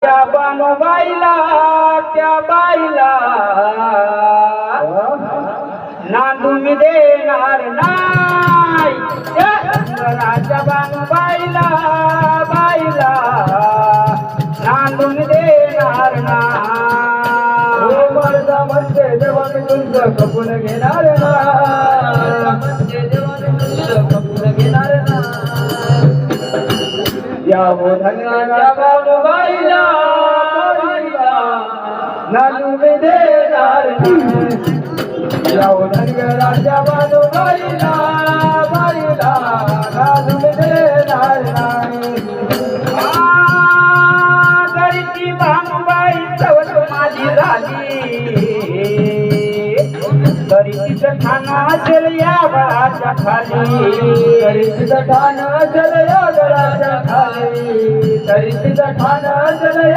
त्या बानुबाईला त्या बाईला नांदून देणार नाही. त्या राजा बानुबाईला बाईला नांदून देणार नाही. माझा म्हणते जेव्हा मी तुमचं खपून घेणार ना, म्हणते जेव्हा मी तुमचं खपून घेणार ना. यावो धन्याच्या बानुबाईला बाईला नांदून देणार नाही. यावो धन्याच्या बानुबाईला बाईला नांदून देणार नाही. तरी ती बानुबाई चवत माझी झाली, तरी तिचं ठाण असेल या गळाच्या खाली. तरी तिचं ठाण असेल या गळाच्या खाली. तरी तिचं ठाण असेल